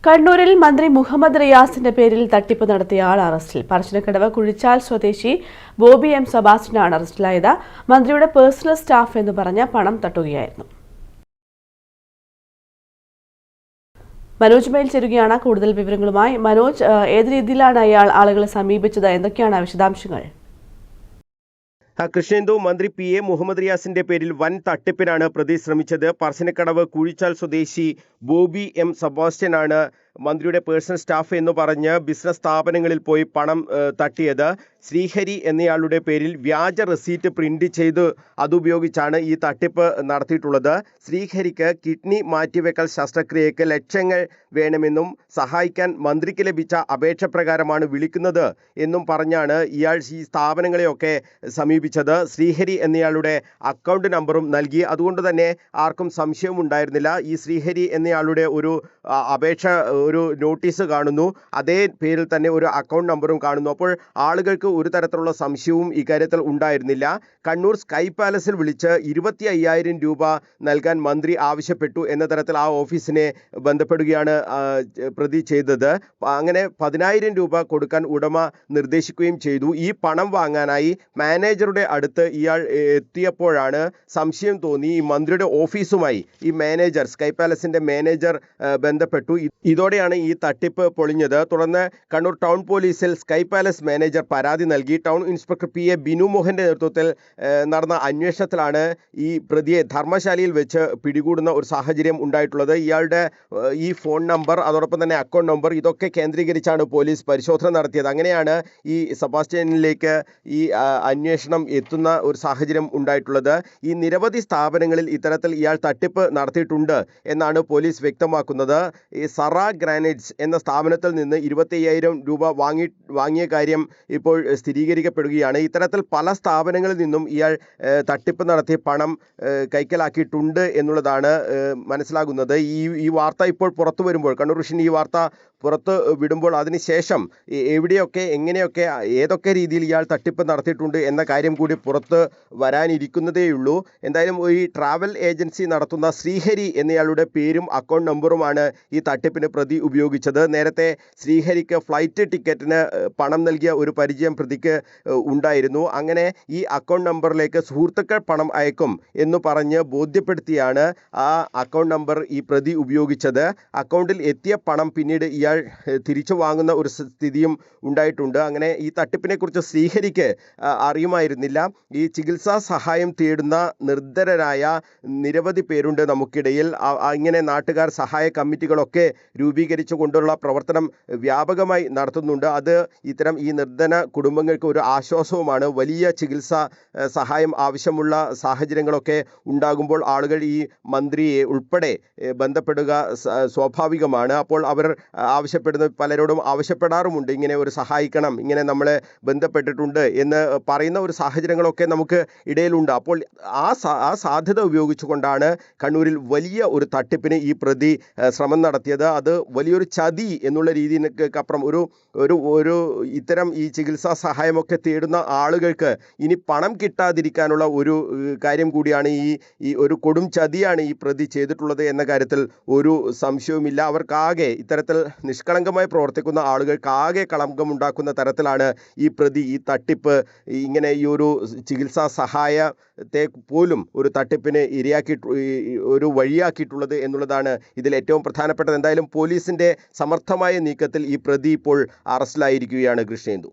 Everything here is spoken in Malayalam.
കണ്ണൂരിൽ മന്ത്രി മുഹമ്മദ് റിയാസിന്റെ പേരിൽ തട്ടിപ്പ് നടത്തിയ ആൾ അറസ്റ്റിൽ. പറശ്ശിനിക്കടവ് കുഴിച്ചാൽ സ്വദേശി ബോബി എം സെബാസ്റ്റ്യനാണ് അറസ്റ്റിലായത്. മന്ത്രിയുടെ പേഴ്സണൽ സ്റ്റാഫ് എന്ന് പറഞ്ഞ പണം തട്ടുകയായിരുന്നു. മനോജ് മേൽ ചേരുകയാണ് കൂടുതൽ വിവരങ്ങളുമായി. മനോജ്, ഏത് രീതിയിലാണ് അയാൾ ആളുകളെ സമീപിച്ചത്? എന്തൊക്കെയാണ് വിശദാംശങ്ങൾ? കൃഷ്ണേന്ദു, മന്ത്രി PA മുഹമ്മദ് റിയാസിന്റെ പേരിൽ വൻ തട്ടിപ്പിനാണ് പ്രതി ശ്രമിച്ചത്. പറശ്ശിനിക്കടവ് കുഴിച്ചാൽ സ്വദേശി ബോബി എം സെബാസ്റ്റ്യനാണ് മന്ത്രിയുടെ പേഴ്സണൽ സ്റ്റാഫ് എന്ന് പറഞ്ഞ് ബിസിനസ് സ്ഥാപനങ്ങളിൽ പോയി പണം തട്ടിയത്. ശ്രീഹരി എന്നയാളുടെ പേരിൽ വ്യാജ റെസീറ്റ് പ്രിന്റ് ചെയ്ത് അതുപയോഗിച്ചാണ് ഈ തട്ടിപ്പ് നടത്തിയിട്ടുള്ളത്. ശ്രീഹരിക്ക് കിഡ്നി മാറ്റിവെക്കൽ ശസ്ത്രക്രിയയ്ക്ക് ലക്ഷങ്ങൾ വേണമെന്നും സഹായിക്കാൻ മന്ത്രിക്ക് ലഭിച്ച അപേക്ഷ പ്രകാരമാണ് വിളിക്കുന്നത് എന്നും പറഞ്ഞാണ് ഇയാൾ ഈ സ്ഥാപനങ്ങളെയൊക്കെ സമീപിച്ചത്. ശ്രീഹരി എന്നയാളുടെ അക്കൗണ്ട് നമ്പറും നൽകി. അതുകൊണ്ട് തന്നെ ആർക്കും സംശയവും ഉണ്ടായിരുന്നില്ല. ഈ ശ്രീഹരി എന്നയാളുടെ ഒരു അപേക്ഷ, ഒരു നോട്ടീസ് കാണുന്നു, അതേ പേരിൽ തന്നെ ഒരു അക്കൗണ്ട് നമ്പറും കാണുന്നു. അപ്പോൾ ആളുകൾക്ക് ഒരു തരത്തിലുള്ള സംശയവും ഇക്കാര്യത്തിൽ ഉണ്ടായിരുന്നില്ല. കണ്ണൂർ സ്കൈ പാലസിൽ വിളിച്ച് 25,000 രൂപ നൽകാൻ മന്ത്രി ആവശ്യപ്പെട്ടു എന്ന തരത്തിൽ ആ ഓഫീസിനെ ബന്ധപ്പെടുകയാണ് പ്രതി ചെയ്തത്. അങ്ങനെ 10,000 രൂപ കൊടുക്കാൻ ഉടമ നിർദ്ദേശിക്കുകയും ചെയ്തു. ഈ പണം വാങ്ങാനായി മാനേജറുടെ അടുത്ത് ഇയാൾ എത്തിയപ്പോഴാണ് സംശയം തോന്നി. ഈ മന്ത്രിയുടെ ഓഫീസുമായി ഈ മാനേജർ, സ്കൈ പാലസിന്റെ മാനേജർ ബന്ധപ്പെട്ടു. ഇതോടെയാണ് ഈ തട്ടിപ്പ് പൊളിഞ്ഞത്. തുടർന്ന് കണ്ണൂർ ടൗൺ പോലീസിൽ സ്കൈ പാലസ് മാനേജർ പരാതി നൽകി. ടൗൺ ഇൻസ്പെക്ടർ PA ബിനു മോഹന്റെ നേതൃത്വത്തിൽ നടന്ന അന്വേഷണത്തിലാണ് ഈ പ്രതിയെ ധർമ്മശാലയിൽ വെച്ച് പിടികൂടുന്ന ഒരു സാഹചര്യം ഉണ്ടായിട്ടുള്ളത്. ഇയാളുടെ ഈ ഫോൺ നമ്പർ, അതോടൊപ്പം തന്നെ അക്കൗണ്ട് നമ്പർ, ഇതൊക്കെ കേന്ദ്രീകരിച്ചാണ് പോലീസ് പരിശോധന നടത്തിയത്. അങ്ങനെയാണ് ഈ സെബാസ്റ്റ്യനിലേക്ക് ഈ അന്വേഷണം എത്തുന്ന ഒരു സാഹചര്യം ഉണ്ടായിട്ടുള്ളത്. ഈ നിരവധി സ്ഥാപനങ്ങളിൽ ഇത്തരത്തിൽ ഇയാൾ തട്ടിപ്പ് നടത്തിയിട്ടുണ്ട് എന്നാണ് പോലീസ് വ്യക്തമാക്കുന്നത്. ഈ സറ ഗ്രാനൈറ്റ്സ് എന്ന സ്ഥാപനത്തിൽ നിന്ന് 25,000 രൂപ വാങ്ങിയ കാര്യം ഇപ്പോൾ സ്ഥിരീകരിക്കപ്പെടുകയാണ്. ഇത്തരത്തിൽ പല സ്ഥാപനങ്ങളിൽ നിന്നും ഇയാൾ തട്ടിപ്പ് നടത്തി പണം കൈക്കലാക്കിയിട്ടുണ്ട് എന്നുള്ളതാണ് മനസ്സിലാകുന്നത്. ഈ വാർത്ത ഇപ്പോൾ പുറത്തു വരുമ്പോൾ, കണ്ണൂർ വിഷൻ ഈ വാർത്ത പുറത്ത് വിടുമ്പോൾ അതിനുശേഷം എവിടെയൊക്കെ, എങ്ങനെയൊക്കെ, ഏതൊക്കെ രീതിയിൽ ഇയാൾ തട്ടിപ്പ് നടത്തിയിട്ടുണ്ട് എന്ന കാര്യം കൂടി പുറത്ത് വരാനിരിക്കുന്നതേയുള്ളൂ. എന്തായാലും ഈ ട്രാവൽ ഏജൻസി നടത്തുന്ന ശ്രീഹരി എന്നയാളുടെ പേരും അക്കൗണ്ട് നമ്പറുമാണ് ഈ തട്ടിപ്പിന് പ്രതി ഉപയോഗിച്ചത്. നേരത്തെ ശ്രീഹരിക്ക് ഫ്ലൈറ്റ് ടിക്കറ്റിന് പണം നൽകിയ ഒരു പരിചയം പ്രതിക്ക് ഉണ്ടായിരുന്നു. അങ്ങനെ ഈ അക്കൗണ്ട് നമ്പറിലേക്ക് സുഹൃത്തുക്കൾ പണം അയക്കും എന്ന് പറഞ്ഞ് ബോധ്യപ്പെടുത്തിയാണ് ആ അക്കൗണ്ട് നമ്പർ ഈ പ്രതി ഉപയോഗിച്ചത്. അക്കൗണ്ടിൽ എത്തിയ പണം പിന്നീട് ഇയാൾ തിരിച്ചു വാങ്ങുന്ന ഒരു സ്ഥിതിയും ഉണ്ടായിട്ടുണ്ട്. അങ്ങനെ ഈ തട്ടിപ്പിനെ കുറിച്ച് ശ്രീഹരിക്ക് അറിയുമായിരുന്നില്ല. ഈ ചികിത്സാ സഹായം തേടുന്ന നിർധനരായ നിരവധി പേരുണ്ട് നമുക്കിടയിൽ. ഇങ്ങനെ നാട്ടുകാർ സഹായ കമ്മിറ്റികളൊക്കെ രൂപീകരിച്ചു കൊണ്ടുള്ള പ്രവർത്തനം വ്യാപകമായി നടത്തുന്നുണ്ട്. അത് ഇത്തരം ഈ നിർധന കുടുംബങ്ങൾക്ക് ഒരു ആശ്വാസവുമാണ്. വലിയ ചികിത്സാ സഹായം ആവശ്യമുള്ള സാഹചര്യങ്ങളൊക്കെ ഉണ്ടാകുമ്പോൾ ആളുകൾ ഈ മന്ത്രിയെ ഉൾപ്പെടെ ബന്ധപ്പെടുക സ്വാഭാവികമാണ്. അപ്പോൾ അവർ ആവശ്യപ്പെടുന്ന, പലരോടും ആവശ്യപ്പെടാറുമുണ്ട്, ഇങ്ങനെ ഒരു സഹായിക്കണം, ഇങ്ങനെ നമ്മളെ ബന്ധപ്പെട്ടിട്ടുണ്ട് എന്ന് പറയുന്ന ഒരു സാഹചര്യങ്ങളൊക്കെ നമുക്ക് ഇടയിലുണ്ട്. അപ്പോൾ ആ സാധ്യത ഉപയോഗിച്ചുകൊണ്ടാണ് കണ്ണൂരിൽ വലിയ ഒരു തട്ടിപ്പിന് ഈ പ്രതി ശ്രമം നടത്തിയത്. അത് വലിയൊരു ചതി എന്നുള്ള രീതിക്കപ്പുറം ഒരു ഇത്തരം ഈ ചികിത്സാ സഹായമൊക്കെ തേടുന്ന ആളുകൾക്ക് ഇനി പണം കിട്ടാതിരിക്കാനുള്ള ഒരു കാര്യം കൂടിയാണ്, ഈ ഒരു കൊടും ചതിയാണ് ഈ പ്രതി ചെയ്തിട്ടുള്ളത് എന്ന കാര്യത്തിൽ ഒരു സംശയവുമില്ല. അവർക്കാകെ, ഇത്തരത്തിൽ നിഷ്കളങ്കമായി പ്രവർത്തിക്കുന്ന ആളുകൾക്കാകെ കളങ്കമുണ്ടാക്കുന്ന തരത്തിലാണ് ഈ പ്രതി ഈ തട്ടിപ്പ്, ഇങ്ങനെ ഈ ഒരു ചികിത്സാ സഹായത്തെ പോലും ഒരു തട്ടിപ്പിന് ഒരു വഴിയാക്കിയിട്ടുള്ളത് എന്നുള്ളതാണ് ഇതിൽ ഏറ്റവും പ്രധാനപ്പെട്ടത്. എന്തായാലും പോലീസിൻ്റെ സമർത്ഥമായ നീക്കത്തിൽ ഈ പ്രതി ഇപ്പോൾ അറസ്റ്റിലായിരിക്കുകയാണ്. കൃഷ്ണേന്ദു.